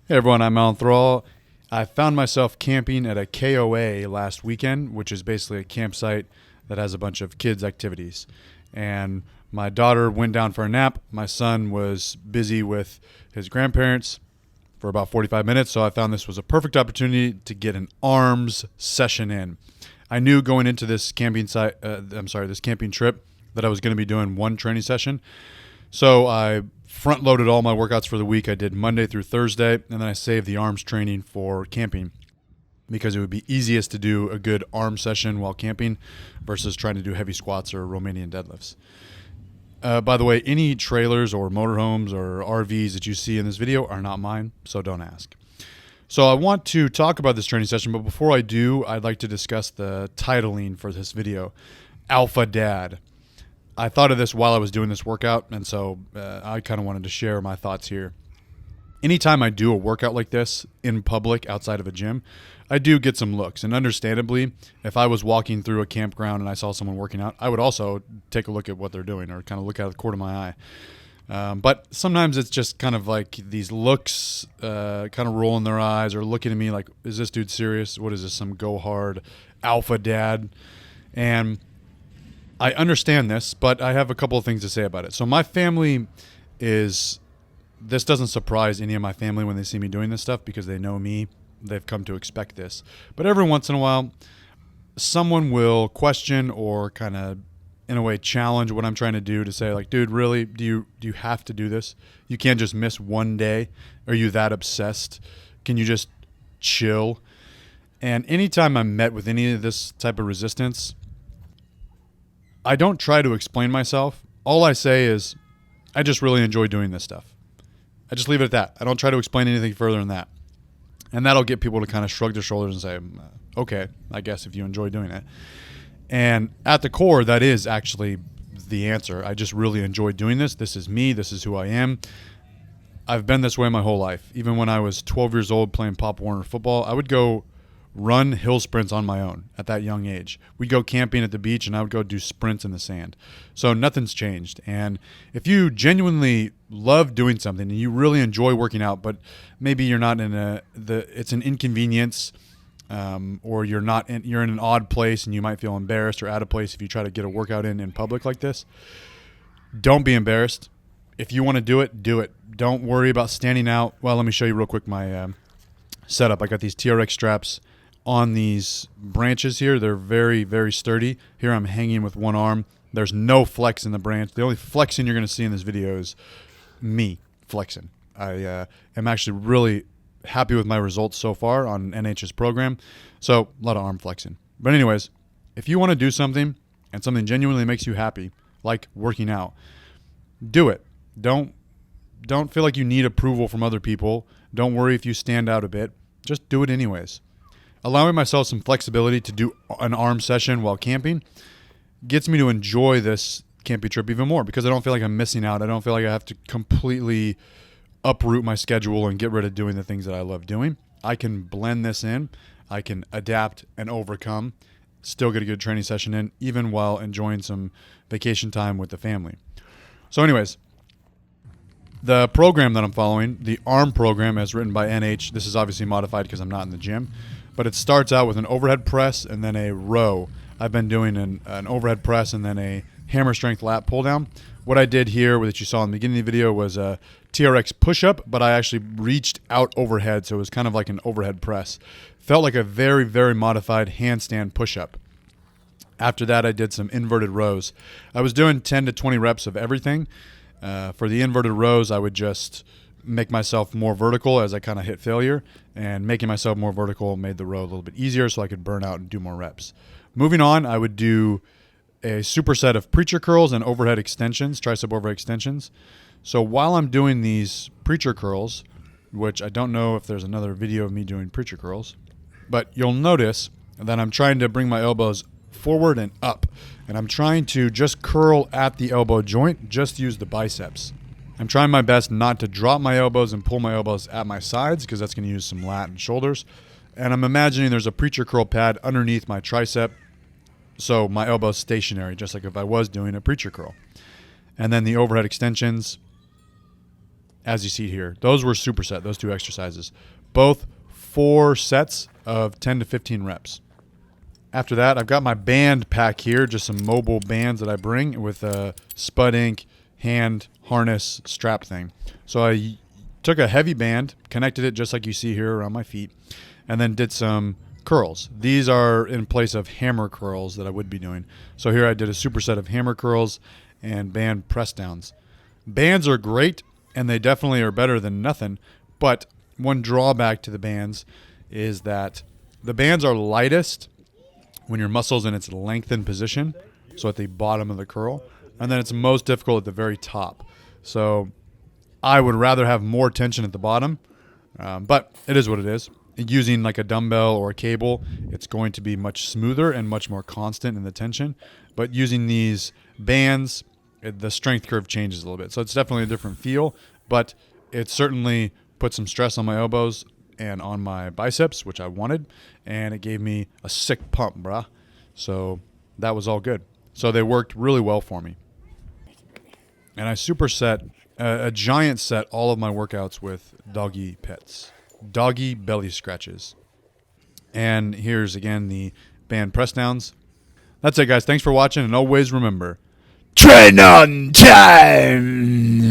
Hey everyone, I'm Alan Thrall. I found myself camping at a KOA last weekend, which is basically a campsite that has a bunch of kids' activities. And my daughter went down for a nap. My son was busy with his grandparents for about 45 minutes, so I found this was a perfect opportunity to get an arms session in. I knew going into this camping this camping trip that I was going to be doing one training session. So I front loaded all my workouts for the week. I did Monday through Thursday, and then I saved the arms training for camping because it would be easiest to do a good arm session while camping versus trying to do heavy squats or Romanian deadlifts. By the way, any trailers or motorhomes or RVs that you see in this video are not mine, so don't ask. So I want to talk about this training session, but before I do, I'd like to discuss the titling for this video, aLpHa DaD. I thought of this while I was doing this workout, and so I kind of wanted to share my thoughts here. Anytime I do a workout like this in public outside of a gym, I do get some looks. And understandably, if I was walking through a campground and I saw someone working out, I would also take a look at what they're doing or kind of look out of the corner of my eye. But sometimes it's just kind of like these looks kind of rolling their eyes or looking at me like, is this dude serious? What is this, some go hard aLpHa DaD? And I understand this, but I have a couple of things to say about it. So my family this doesn't surprise any of my family when they see me doing this stuff because they know me. They've come to expect this. But every once in a while, someone will question or kind of, in a way, challenge what I'm trying to do to say, like, dude, really, do you have to do this? You can't just miss one day. Are you that obsessed? Can you just chill? And anytime I'm met with any of this type of resistance, I don't try to explain myself. All I say is, I just really enjoy doing this stuff. I just leave it at that. I don't try to explain anything further than that. And that'll get people to kind of shrug their shoulders and say, okay, I guess if you enjoy doing it. And at the core, that is actually the answer. I just really enjoy doing this. This is me. This is who I am. I've been this way my whole life. Even when I was 12 years old playing Pop Warner football, I would go run hill sprints on my own at that young age. We'd go camping at the beach and I would go do sprints in the sand. So nothing's changed. And if you genuinely love doing something and you really enjoy working out, but maybe you're not it's an inconvenience, or you're in an odd place and you might feel embarrassed or out of place if you try to get a workout in public like this, don't be embarrassed. If you want to do it, do it. Don't worry about standing out. Well, let me show you real quick my setup. I got these TRX straps on these branches here. They're very, very sturdy. Here I'm hanging with one arm. There's no flex in the branch. The only flexing you're going to see in this video is me flexing. I am actually really happy with my results so far on NH's program. So a lot of arm flexing. But anyways, if you want to do something and something genuinely makes you happy, like working out, do it. Don't feel like you need approval from other people. Don't worry if you stand out a bit. Just do it anyways. Allowing myself some flexibility to do an arm session while camping gets me to enjoy this camping trip even more because I don't feel like I'm missing out. I don't feel like I have to completely uproot my schedule and get rid of doing the things that I love doing. I can blend this in. I can adapt and overcome, still get a good training session in, even while enjoying some vacation time with the family. So anyways, the program that I'm following, the ARM program as written by NH, this is obviously modified because I'm not in the gym, but it starts out with an overhead press and then a row. I've been doing an overhead press and then a hammer strength lat pull down. What I did here, that you saw in the beginning of the video, was a TRX push-up, but I actually reached out overhead, so it was kind of like an overhead press. Felt like a very, very modified handstand push-up. After that, I did some inverted rows. I was doing 10 to 20 reps of everything. For the inverted rows, I would just make myself more vertical as I kind of hit failure, and making myself more vertical made the row a little bit easier so I could burn out and do more reps. Moving on, I would do a superset of preacher curls and overhead extensions, tricep overhead extensions. So while I'm doing these preacher curls, which I don't know if there's another video of me doing preacher curls, but you'll notice that I'm trying to bring my elbows forward and up, and I'm trying to just curl at the elbow joint, just use the biceps. I'm trying my best not to drop my elbows and pull my elbows at my sides because that's going to use some lat and shoulders. And I'm imagining there's a preacher curl pad underneath my tricep, so my elbow's stationary, just like if I was doing a preacher curl. And then the overhead extensions, as you see here. Those were superset, those 2 exercises. Both 4 sets of 10 to 15 reps. After that, I've got my band pack here, just some mobile bands that I bring with a Spud Inc. hand harness strap thing. So I took a heavy band, connected it just like you see here around my feet, and then did some curls. These are in place of hammer curls that I would be doing. So here I did a superset of hammer curls and band press downs. Bands are great, and they definitely are better than nothing, but one drawback to the bands is that the bands are lightest when your muscle's in its lengthened position, so at the bottom of the curl, and then it's most difficult at the very top. So I would rather have more tension at the bottom, but it is what it is. Using like a dumbbell or a cable, it's going to be much smoother and much more constant in the tension. But using these bands, the strength curve changes a little bit. So it's definitely a different feel, but it certainly put some stress on my elbows and on my biceps, which I wanted, and it gave me a sick pump, bruh. So that was all good. So they worked really well for me. And I superset, a giant set, all of my workouts with doggy pets, doggy belly scratches. And here's again the band press downs. That's it, guys. Thanks for watching, and always remember, train on time.